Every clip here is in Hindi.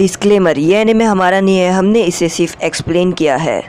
डिस्क्लेमर, ये एनिमे हमारा नहीं है, हमने इसे सिर्फ एक्सप्लेन किया है।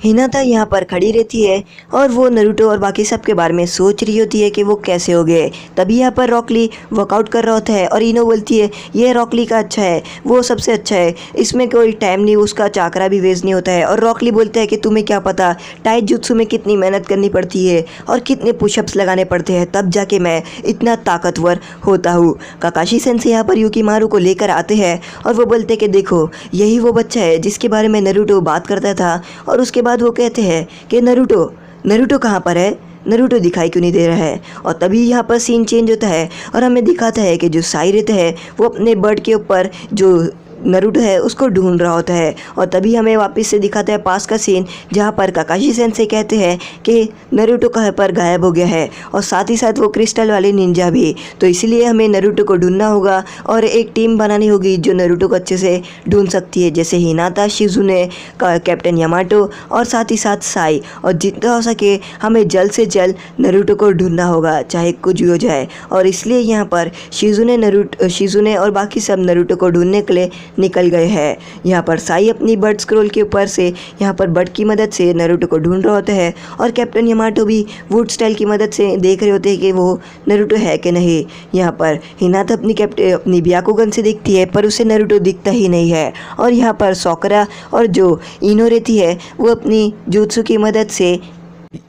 हिनाता यहाँ पर खड़ी रहती है और वो नारुतो और बाकी सब के बारे में सोच रही होती है कि वो कैसे हो गए। तभी यहाँ पर रॉक ली वर्कआउट कर रहा होता है और इनो बोलती है ये रॉक ली का अच्छा है, वो सबसे अच्छा है, इसमें कोई टाइम नहीं, उसका चाकरा भी वेस्ट नहीं होता है। और रॉक ली बोलता है कि तुम्हें क्या पता टाइट जुत्सु में कितनी मेहनत करनी पड़ती है और कितने पुशअप्स लगाने पड़ते हैं, तब जाके मैं इतना ताकतवर होता हूँ। काकाशी सेंसेई यहाँ पर युकीमारू को लेकर आते हैं और वो बोलते हैं कि देखो यही वो बच्चा है जिसके बारे में नारुतो बात करता था। और उसके बाद वो कहते हैं कि नारुतो कहाँ पर है, नारुतो दिखाई क्यों नहीं दे रहा है। और तभी यहाँ पर सीन चेंज होता है और हमें दिखाता है कि जो साई रहता है वो अपने बर्ड के ऊपर जो नारुतो है उसको ढूंढ रहा होता है। और तभी हमें वापस से दिखाता है पास का सीन जहाँ पर काकाशी सेंसेई कहते हैं कि नारुतो कहाँ पर गायब हो गया है और साथ ही साथ वो क्रिस्टल वाले निंजा भी। तो इसलिए हमें नारुतो को ढूंढना होगा और एक टीम बनानी होगी जो नारुतो को अच्छे से ढूंढ सकती है, जैसे हिनाता, शिजुने, कैप्टन यामाटो और साथ ही साथ साई। और जितना हो सके हमें जल्द से जल्द नारुतो को ढूंढना होगा, चाहे कुछ भी हो जाए। और इसलिए यहाँ पर शिजुने और बाकी सब नारुतो को ढूंढने के लिए निकल गए हैं। यहाँ पर साई अपनी बर्ड स्क्रोल के ऊपर से यहाँ पर बर्ड की मदद से नारुतो को ढूंढ रहे होते हैं और कैप्टन यामाटो भी वुड स्टाइल की मदद से देख रहे होते हैं कि वो नारुतो है कि नहीं। यहाँ पर हिनाता अपनी ब्याकुगन से देखती है पर उसे नारुतो दिखता ही नहीं है। और यहाँ पर सोकरा और जो इनो रहती है वो अपनी जुत्सु की मदद से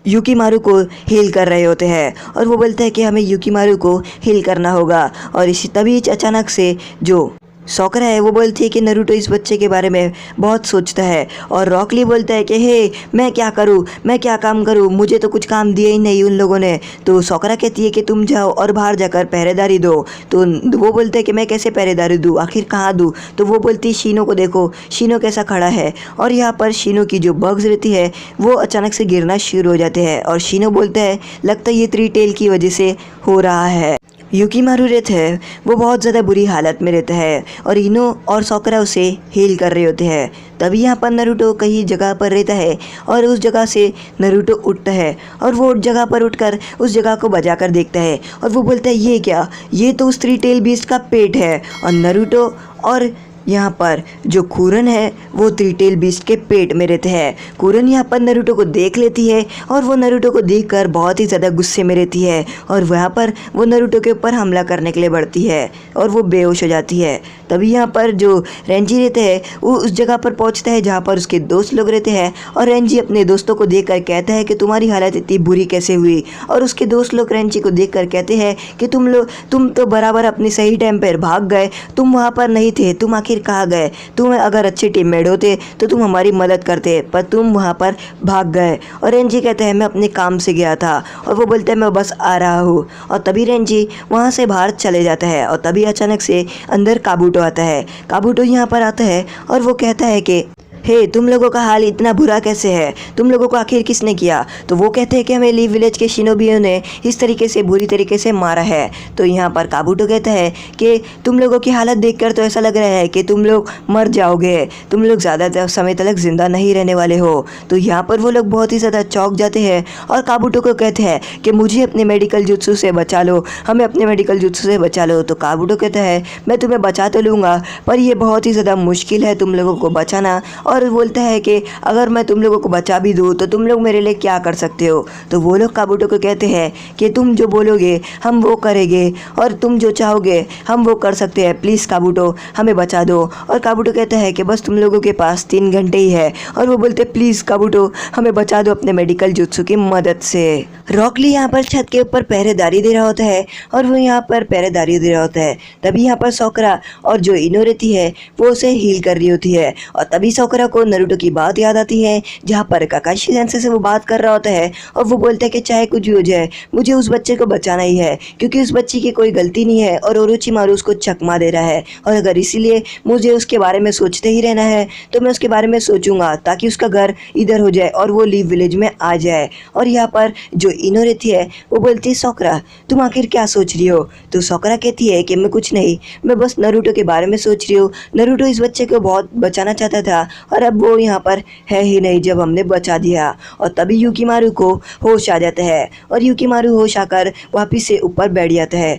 युकीमारू को हील कर रहे होते हैं और वो बोलता है कि हमें युकीमारू को हील करना होगा। और इसी तभी अचानक से जो सोकरा है वो बोलती है कि नारुतो इस बच्चे के बारे में बहुत सोचता है। और रॉक ली बोलता है कि हे मैं क्या करूँ, मैं क्या काम करूँ, मुझे तो कुछ काम दिया ही नहीं उन लोगों ने। तो सोकरा कहती है कि तुम जाओ और बाहर जाकर पहरेदारी दो। तो वो बोलता है कि मैं कैसे पहरेदारी दूँ, आखिर कहाँ दूँ। तो वो बोलती है शीनो को देखो, शीनो कैसा खड़ा है। और यहाँ पर शीनो की जो बग्स रहती है वो अचानक से गिरना शुरू हो जाते हैं और शीनो बोलता है लगता है ये 3 टेल की वजह से हो रहा है। युकीमारू रहता है वो बहुत ज़्यादा बुरी हालत में रहता है और इनो और सोकरा उसे हील कर रहे होते हैं। तभी यहाँ पर नारुतो कहीं जगह पर रहता है और उस जगह से नारुतो उठता है और वो जगह पर उठकर उस जगह को बजा कर देखता है और वो बोलता है ये क्या, ये तो उस 3 टेल बीस्ट का पेट है। और नारुतो और यहाँ पर जो कुरन है वो 3 टेल बीस्ट के पेट में रहते हैं। कुरन यहाँ पर नारुतो को देख लेती है और वो नारुतो को देखकर बहुत ही ज़्यादा गुस्से में रहती है और वहाँ पर वो नारुतो के ऊपर हमला करने के लिए बढ़ती है और वो बेहोश हो जाती है। तभी यहाँ पर जो रेंजी रहते हैं वो उस जगह पर पहुँचता है जहाँ पर उसके दोस्त लोग रहते हैं और रेंजी अपने दोस्तों को देख कर कहता है कि तुम्हारी हालत इतनी बुरी कैसे हुई। और उसके दोस्त लोग रेंजी को देख कर कहते हैं कि तुम तो बराबर अपने सही टाइम पर भाग गए, तुम वहाँ पर नहीं थे, तुम आखिर कहाँ गए, तुम अगर अच्छे टीममेट होते तो तुम हमारी मदद करते पर तुम वहाँ पर भाग गए। और रेंजी कहता है मैं अपने काम से गया था। और वो बोलता है मैं बस आ रहा हूँ। और तभी रेंजी वहाँ से बाहर चले जाता है और तभी अचानक से अंदर काबूटो आता है। काबूटो यहाँ पर आता है और वो कहता है कि हे तुम लोगों का हाल इतना बुरा कैसे है, तुम लोगों को आखिर किसने किया। तो वो कहते हैं कि हमें लीव विलेज के शिनोबियों ने इस तरीके से बुरी तरीके से मारा है। तो यहाँ पर काबूटो कहता है कि तुम लोगों की हालत देखकर तो ऐसा लग रहा है कि तुम लोग मर जाओगे, तुम लोग ज़्यादा समय तक जिंदा नहीं रहने वाले हो। तो यहाँ पर वो लोग बहुत ही ज़्यादा चौंक जाते हैं और काबूटो को कहते हैं कि मुझे अपने मेडिकल जुत्सु से बचा लो, हमें अपने मेडिकल जुत्सु से बचा लो। तो काबूटो कहता है मैं तुम्हें बचा तो लूँगा पर यह बहुत ही ज़्यादा मुश्किल है तुम लोगों को बचाना। और बोलता है कि अगर मैं तुम लोगों को बचा भी दूँ तो तुम लोग मेरे लिए क्या कर सकते हो। तो वो लोग काबूटो को कहते हैं कि तुम जो बोलोगे हम वो करेंगे और तुम जो चाहोगे हम वो कर सकते हैं, प्लीज़ काबूटो हमें बचा दो। और काबूटो कहता है कि बस तुम लोगों के पास 3 घंटे ही है। और वो बोलते प्लीज़ काबूटो हमें बचा दो अपने मेडिकल जुत्सु की मदद से। रॉक ली यहाँ पर छत के ऊपर पहरेदारी दे रहा होता है और वो यहाँ पर पहरेदारी दे रहा होता है। तभी यहाँ पर सोकरा और जो इनो रहती है वो उसे हील कर रही होती है। और तभी सोकरा साकुरा को नरूटो की बात याद आती है जहाँ पर काकाशी सेंसेई से वो बात कर रहा होता है और वो बोलता है कि चाहे कुछ भी हो जाए मुझे उस बच्चे को बचाना ही है क्योंकि उस बच्ची की कोई गलती नहीं है और ओरोचिमारू उसको चकमा दे रहा है और अगर इसीलिए मुझे उसके बारे में सोचते ही रहना है तो मैं उसके बारे में सोचूंगा ताकि उसका घर इधर हो जाए और वो लीव विलेज में आ जाए। और यहाँ पर जो इनो रहती है वो बोलती है साकुरा तुम आखिर क्या सोच रही हो? तो साकुरा कहती है कि मैं कुछ नहीं, मैं बस नरूटो के बारे में सोच रही हूँ। नरूटो इस बच्चे को बहुत बचाना चाहता था और अब वो यहाँ पर है ही नहीं जब हमने बचा दिया। और तभी युकीमारू को होश आ जाता है और युकीमारू होश आकर वापिस से ऊपर बैठ जाता है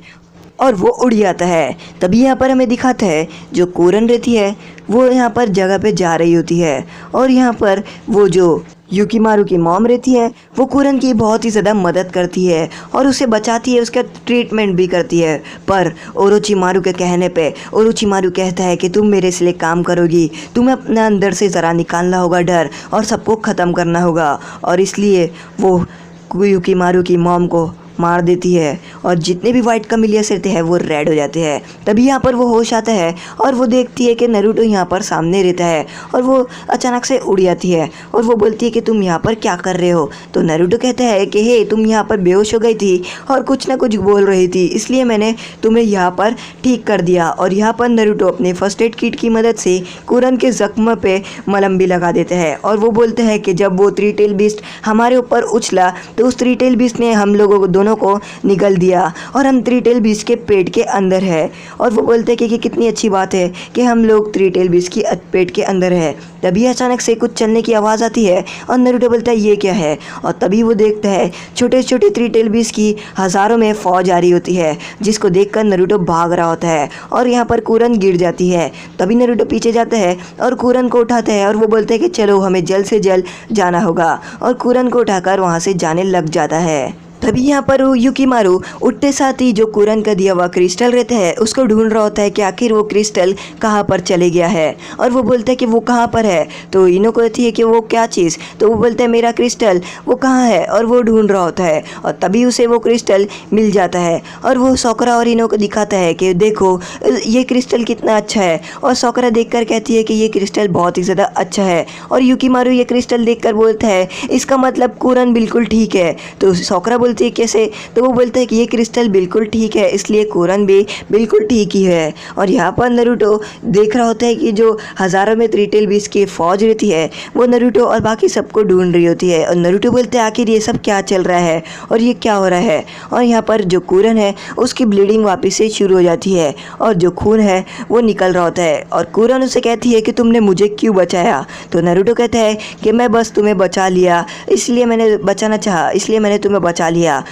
और वो उड़ जाता है। तभी यहाँ पर हमें दिखाता है जो कोरन रहती है वो यहाँ पर जगह पे जा रही होती है और यहाँ पर वो जो युकीमारू की मॉम रहती है वो कुरन की बहुत ही ज़्यादा मदद करती है और उसे बचाती है, उसका ट्रीटमेंट भी करती है। पर ओरोचिमारू के कहने पे ओरोचिमारू कहता है कि तुम मेरे इसलिए काम करोगी, तुम्हें अपने अंदर से ज़रा निकालना होगा डर और सबको ख़त्म करना होगा। और इसलिए वो युकीमारू की मॉम को मार देती है और जितने भी वाइट कमिलियस रहते हैं वो रेड हो जाते हैं। तभी यहाँ पर वो होश आता है और वो देखती है कि नरूटो यहाँ पर सामने रहता है और वो अचानक से उड़ जाती है और वो बोलती है कि तुम यहाँ पर क्या कर रहे हो? तो नरूटो कहता है कि हे तुम यहाँ पर बेहोश हो गई थी और कुछ ना कुछ बोल रही थी इसलिए मैंने तुम्हें यहाँ पर ठीक कर दिया। और यहाँ पर नरूटो अपने फर्स्ट एड किट की मदद से कुरन के जख्म पे मलहम भी लगा देते हैं और वो बोलते हैं कि जब वो थ्री टेल बीस्ट हमारे ऊपर उछला तो उस थ्री टेल बीस्ट ने हम लोगों को दोनों को निगल दिया और हम थ्री टेल बीस्ट के पेट के अंदर है। और वो बोलते हैं कि कितनी अच्छी बात है कि हम लोग थ्री टेल बीस्ट की पेट के अंदर है। तभी अचानक से कुछ चलने की आवाज़ आती है और नरूटो बोलता है ये क्या है? और तभी वो देखता है छोटे छोटे थ्री टेल बीस्ट की हज़ारों में फौज आ रही होती है जिसको देखकर नरूटो भाग रहा होता है और यहाँ पर कुरन गिर जाती है। तभी नरूटो पीछे जाता है और कुरन को उठाता है और वो बोलते हैं कि चलो हमें जल्द से जल्द जाना होगा और कुरन को उठाकर वहाँ से जाने लग जाता है। तभी यहाँ पर युकीमारू उठते साथ ही जो कुरन का दिया हुआ क्रिस्टल रहता है उसको ढूंढ रहा होता है कि आखिर वो क्रिस्टल कहाँ पर चले गया है और वो बोलता है कि वो कहाँ पर है। तो इनो कहती है कि वो क्या चीज़? तो वो बोलता है मेरा क्रिस्टल वो कहाँ है और वो ढूंढ रहा होता है और तभी उसे वो क्रिस्टल मिल जाता है और वो साकुरा और इनो को दिखाता है कि देखो ये क्रिस्टल कितना अच्छा है। और साकुरा देखकर कहती है कि ये क्रिस्टल बहुत ही ज़्यादा अच्छा है और युकीमारू ये क्रिस्टल देखकर बोलता है इसका मतलब कुरन बिल्कुल ठीक है। तो साकुरा बोलती है कैसे? तो वो बोलता है कि ये क्रिस्टल बिल्कुल ठीक है इसलिए कुरन भी बिल्कुल ठीक ही है। और यहाँ पर नरूटो देख रहा होता है कि जो हज़ारों में थ्री टेल बीस्ट की फौज रहती है वो नरूटो और बाकी सबको ढूंढ रही होती है और नरूटो बोलते हैं आखिर ये सब क्या चल रहा है और ये क्या हो रहा है। और यहाँ पर जो कुरन है उसकी ब्लीडिंग वापस से शुरू हो जाती है और जो खून है वो निकल रहा होता है और कुरन उसे कहती है कि तुमने मुझे क्यों बचाया? तो नरूटो कहता है कि मैं बस तुम्हें बचा लिया, इसलिए मैंने बचाना चाहा, इसलिए मैंने तुम्हें बचा लिया।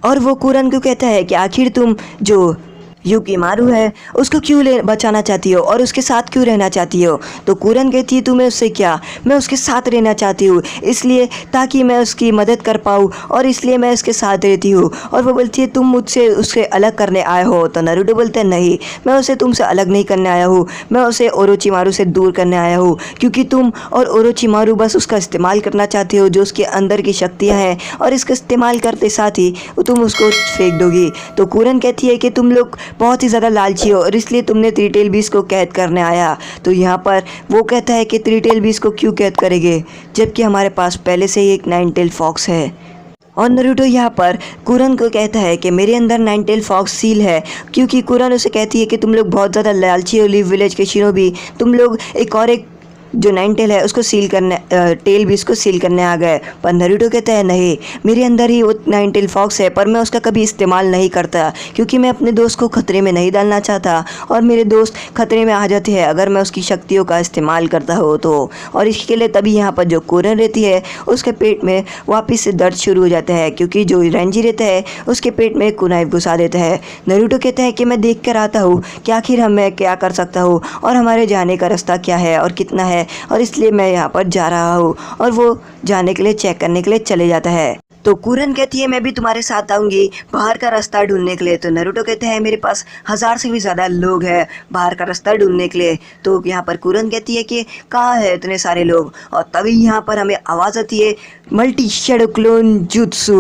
और वो कुरन को कहता है कि आखिर तुम जो युकीमारू है उसको क्यों बचाना चाहती हो और उसके साथ क्यों रहना चाहती हो? तो कुरन कहती है तुम्हें उससे क्या, मैं उसके साथ रहना चाहती हूँ इसलिए ताकि मैं उसकी मदद कर पाऊँ और इसलिए मैं उसके साथ रहती हूँ। और वो बोलती है तुम मुझसे उससे अलग करने आए हो? तो नरूटो बोलते हैं नहीं, मैं उसे तुमसे अलग नहीं करने आया हूँ, मैं उसे ओरोचिमारू से दूर करने आया हूँ क्योंकि तुम और ओरोचिमारू बस उसका इस्तेमाल करना चाहते हो जो उसके अंदर की शक्तियाँ हैं और इसका इस्तेमाल करते साथ ही तुम उसको फेंक दोगी। तो कुरन कहती है कि तुम लोग बहुत ही ज़्यादा लालची हो और इसलिए तुमने थ्री टेल बीस्ट को कैद करने आया। तो यहाँ पर वो कहता है कि थ्री टेल बीस्ट को क्यों कैद करेंगे जबकि हमारे पास पहले से ही एक नाइन टेल फॉक्स है। और नरूटो यहाँ पर कुरन को कहता है कि मेरे अंदर नाइन टेल फॉक्स सील है क्योंकि कुरन उसे कहती है कि तुम लोग बहुत ज़्यादा लालची हो लीव विलेज के शिनोबी, तुम लोग एक जो नाइन टेल है उसको सील करने टेल बीस्ट को सील करने आ गए। पर नरूटो कहता है नहीं, मेरे अंदर ही वो नाइन टेल फॉक्स है पर मैं उसका कभी इस्तेमाल नहीं करता क्योंकि मैं अपने दोस्त को खतरे में नहीं डालना चाहता और मेरे दोस्त खतरे में आ जाते हैं अगर मैं उसकी शक्तियों का इस्तेमाल करता हो तो। और इसके लिए तभी यहाँ पर जो कुरन रहती है उसके पेट में वापस से दर्द शुरू हो जाता है क्योंकि जो रेंजी रहता है उसके पेट में कुनाइफ घुसा देता है। नरूटो कहता है कि मैं देख कर आता हूँ कि आखिर मैं क्या कर सकता हूँ और हमारे जाने का रास्ता क्या है और कितना है और इसलिए मैं यहाँ पर जा रहा हूँ। और वो जाने के लिए चेक करने के लिए चले जाता है। तो कुरन कहती है मैं भी तुम्हारे साथ आऊंगी बाहर का रास्ता ढूंढने के लिए। तो नरूटो कहते हैं मेरे पास 1000 से भी ज़्यादा लोग हैं बाहर का रास्ता ढूंढने के लिए। तो यहाँ पर कुरन कहती है कि कहाँ है इतने सारे लोग। और तभी यहाँ पर हमें आवाज़ आती है मल्टी शैडो क्लोन जुत्सु,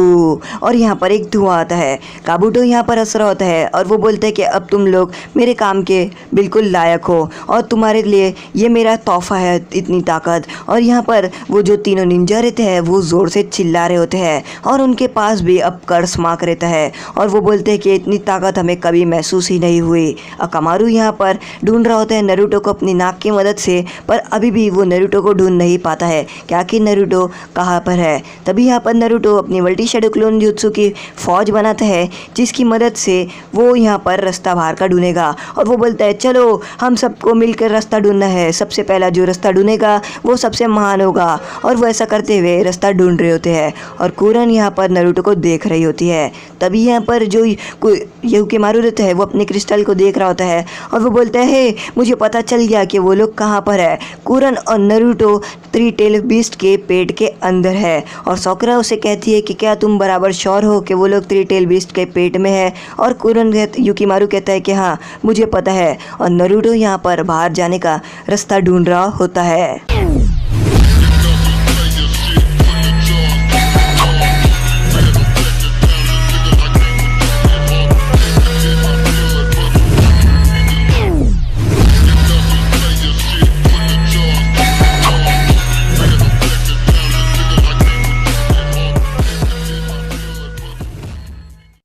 और यहाँ पर एक धुआं आता है। काबूटो यहाँ पर हंस रहा होता है और वो बोलता है कि अब तुम लोग मेरे काम के बिल्कुल लायक हो और तुम्हारे लिए ये मेरा तोहफा है इतनी ताकत। और यहाँ पर वो जो तीनों निंजा रहते हैं वो ज़ोर से चिल्ला रहे होते हैं और उनके पास भी अब कर्स मार्क रहता है और वो बोलते हैं कि इतनी ताकत हमें कभी महसूस ही नहीं हुई। अकामारू यहाँ पर ढूंढ रहा होता है नरूटो को अपनी नाक की मदद से, पर अभी भी वो नरूटो को ढूंढ नहीं पाता है कि आखिर नरूटो कहाँ पर है। तभी यहाँ पर नरूटो अपनी मल्टी शैडो क्लोन जुत्सु की फौज बनाता है जिसकी मदद से वो यहाँ पर रास्ता बाहर का ढूंढेगा। और वो बोलता है चलो हम सबको मिलकर रास्ता ढूंढना है, सबसे पहला जो रास्ता ढूंढेगा वो सबसे महान होगा। और वो ऐसा करते हुए रास्ता ढूंढ रहे होते हैं और कुरन यहाँ पर नरूटो को देख रही होती है। तभी यहाँ पर जो युकिमारू रहता है वो अपने क्रिस्टल को देख रहा होता है और वो बोलता है हे मुझे पता चल गया कि वो लोग कहाँ पर है। कुरन और नरूटो 3 टेल बीस्ट के पेट के अंदर है और साकुरा उसे कहती है कि क्या तुम बराबर श्योर हो कि वो लोग 3 टेल बीस्ट के पेट में है। और कुरन युकिमारू कहता है कि हाँ मुझे पता है। और नरूटो यहाँ पर बाहर जाने का रास्ता ढूंढ रहा होता है।